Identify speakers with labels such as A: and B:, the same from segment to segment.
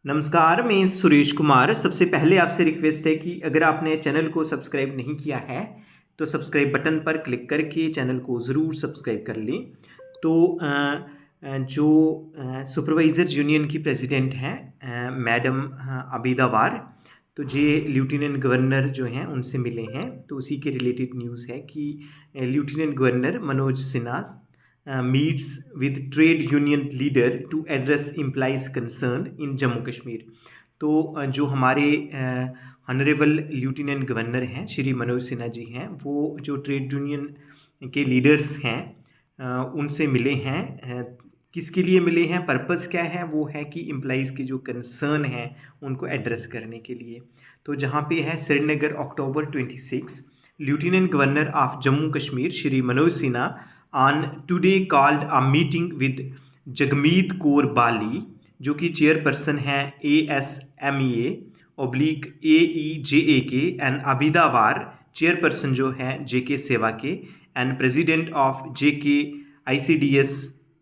A: नमस्कार, मैं सुरेश कुमार। सबसे पहले आपसे रिक्वेस्ट है कि अगर आपने चैनल को सब्सक्राइब नहीं किया है तो सब्सक्राइब बटन पर क्लिक करके चैनल को ज़रूर सब्सक्राइब कर लें। तो जो सुपरवाइज़र यूनियन की प्रेसिडेंट हैं मैडम आबिदा वार, तो ये लेफ्टिनेंट गवर्नर जो हैं उनसे मिले हैं। तो उसी के रिलेटेड न्यूज़ है कि lieutenant governor Manoj Sinha meets with trade union leader to address implies concern in Jammu Kashmir. तो जो हमारे ऑनरेबल लेफ्टिनेंट गवर्नर हैं श्री मनोज सिन्हा जी हैं, वो जो ट्रेड यूनियन के लीडर्स हैं उनसे मिले हैं। किसके लिए मिले हैं, पर्पस क्या है, वो है कि एम्प्लॉइज़ के जो कंसर्न हैं उनको एड्रेस करने के लिए। तो जहाँ पे है Srinagar October 26, lieutenant governor of Jammu Kashmir Shri Manoj Sinha on today called a meeting with Jagmeet Kaur Bali, जो कि चेयरपर्सन हैं ASMEA oblique AEJA and Abida War, chairperson जो है JK सेवा के and president of JK ICDS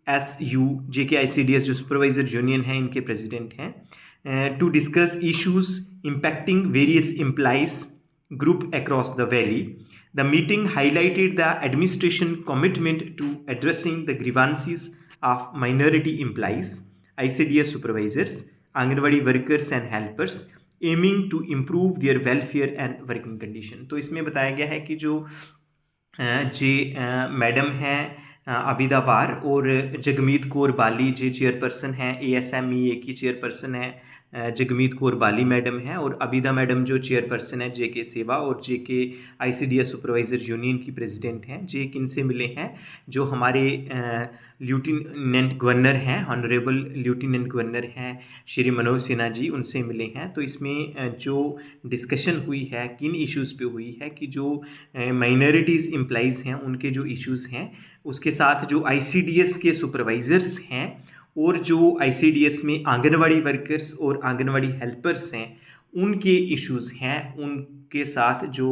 A: SU, JK ICDS जो सुपरवाइजर यूनियन है इनके प्रेसिडेंट हैं, to discuss issues impacting various employees group across the valley. The meeting highlighted the administration commitment to addressing the grievances of minority employees, ICDS supervisors, anganwadi workers and helpers, aiming to improve their welfare and working condition. तो इसमें बताया गया है कि जो madam हैं आबिदा वार और जगमीत कौर बाली जे chairperson हैं, ASMEA की चेयरपर्सन है जगमीत कौर बाली मैडम हैं, और आबिदा मैडम जो चेयरपर्सन है JK सेवा और JK ICDS सुपरवाइज़र यूनियन की प्रेसिडेंट हैं। जे किनसे मिले हैं, जो हमारे लेफ्टिनेंट गवर्नर हैं, ऑनरेबल लेफ्टिनेंट गवर्नर हैं श्री मनोज सिन्हा जी, उनसे मिले हैं। तो इसमें जो डिस्कशन हुई है किन इश्यूज़ पे हुई है कि जो माइनॉरिटीज़ एम्प्लॉइज़ हैं उनके जो इश्यूज़ हैं, उसके साथ जो ICDS के सुपरवाइज़र्स हैं और जो ICDS में आंगनवाड़ी वर्कर्स और आंगनवाड़ी हेल्पर्स हैं उनके इश्यूज़ हैं, उनके साथ जो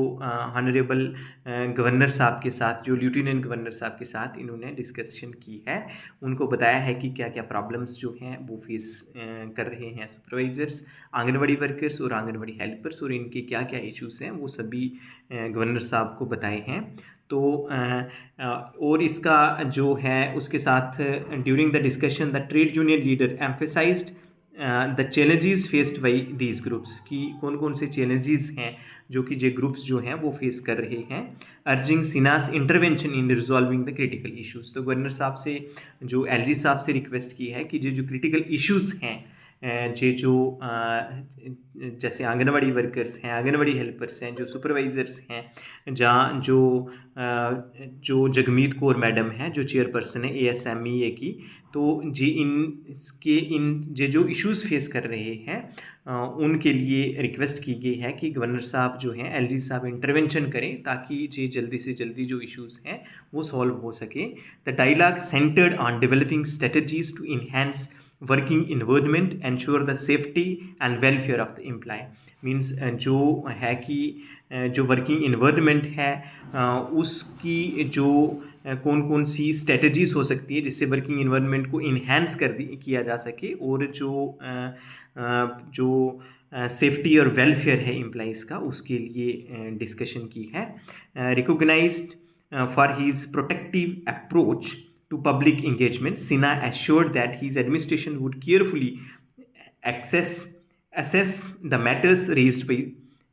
A: ऑनरेबल गवर्नर साहब के साथ, जो लेफ्टिनेंट गवर्नर साहब के साथ इन्होंने डिस्कशन की है। उनको बताया है कि क्या क्या प्रॉब्लम्स जो हैं वो फेस कर रहे हैं सुपरवाइज़र्स, आंगनवाड़ी वर्कर्स और आंगनवाड़ी हेल्पर्स, और इनके क्या क्या इश्यूज़ हैं वो सभी गवर्नर साहब को बताए हैं। तो और इसका जो है उसके साथ during the discussion the trade union leader emphasised the challenges faced by these groups, कि कौन कौन से चैलेंजेस हैं जो कि जे ग्रुप्स जो हैं वो फेस कर रहे हैं, urging Sinha's intervention in resolving the critical issues. तो गवर्नर साहब से जो LG साहब से रिक्वेस्ट की है कि जो क्रिटिकल इश्यूज़ हैं, जो जैसे आंगनवाड़ी वर्कर्स हैं, आंगनवाड़ी हेल्पर्स हैं, जो सुपरवाइज़र्स हैं, जहाँ जो जगमीत कौर मैडम हैं जो चेयरपर्सन है ASMEA की, तो इन जो इश्यूज़ फेस कर रहे हैं उनके लिए रिक्वेस्ट की गई है कि गवर्नर साहब जो हैं LG साहब इंटरवेंशन करें ताकि ये जल्दी से जल्दी जो इश्यूज़ हैं वो सॉल्व हो सके। The dialogue centered on developing strategies to enhance working environment, ensure the safety and welfare of the employ. Means जो है कि जो वर्किंग इन्वायरमेंट है उसकी जो कौन कौन सी स्ट्रेटजीज हो सकती है जिससे वर्किंग इन्वायरमेंट को इन्हेंस किया जा सके, और जो सेफ्टी और वेलफेयर है एम्प्लॉइज़ का उसके लिए डिस्कशन की है। Recognized for his protective approach to public engagement, Sinha assured that his administration would carefully assess the matters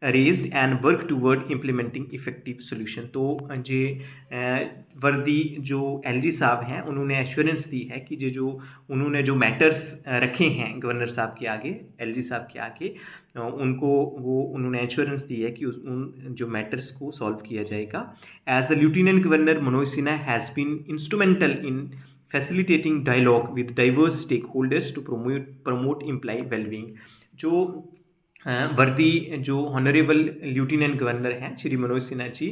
A: raised and work toward implementing effective solution। तो जे वर्दी जो LG साहब हैं उन्होंने एश्योरेंस दी है कि जो उन्होंने जो मैटर्स रखे हैं गवर्नर साहब के आगे, LG साहब के आगे, उन्होंने एश्योरेंस दी है कि उन जो मैटर्स को सॉल्व किया जाएगा। As the lieutenant governor Manoj Sinha has been instrumental in facilitating dialogue with diverse stake holders to promote employ wellbeing. जो वर्दी जो ऑनरेबल लेफ्टिनेंट गवर्नर हैं श्री मनोज सिन्हा जी,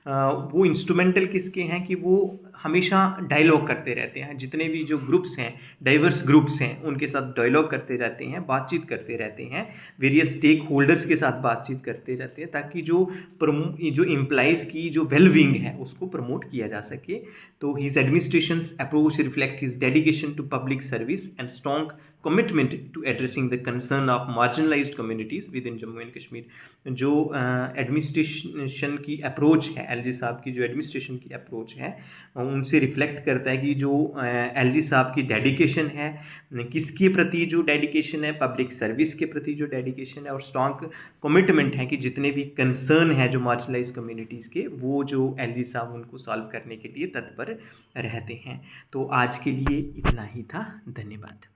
A: वो इंस्ट्रूमेंटल किसके हैं कि वो हमेशा डायलॉग करते रहते हैं, जितने भी जो ग्रुप्स हैं, डाइवर्स ग्रुप्स हैं, उनके साथ डायलॉग करते रहते हैं, बातचीत करते रहते हैं, वेरियस स्टेक होल्डर्स के साथ बातचीत करते रहते हैं ताकि जो एम्प्लॉइज़ की जो वेलबींग है उसको प्रमोट किया जा सके। तो his administration's approach reflect his dedication to public service and strong commitment to addressing the concern of marginalized communities within Jammu and Kashmir. जो एडमिनिस्ट्रेशन की अप्रोच है, एलजी साहब की जो एडमिनिस्ट्रेशन की अप्रोच है, उनसे रिफ्लेक्ट करता है कि जो एलजी साहब की डेडिकेशन है, किसके प्रति जो डेडिकेशन है, पब्लिक सर्विस के प्रति जो डेडिकेशन है, और स्ट्रॉन्ग कमिटमेंट है कि जितने भी कंसर्न है जो मार्जिनलाइज्ड कम्युनिटीज़ के, वो जो एलजी साहब उनको सॉल्व करने के लिए तत्पर रहते हैं। तो आज के लिए इतना ही था। धन्यवाद।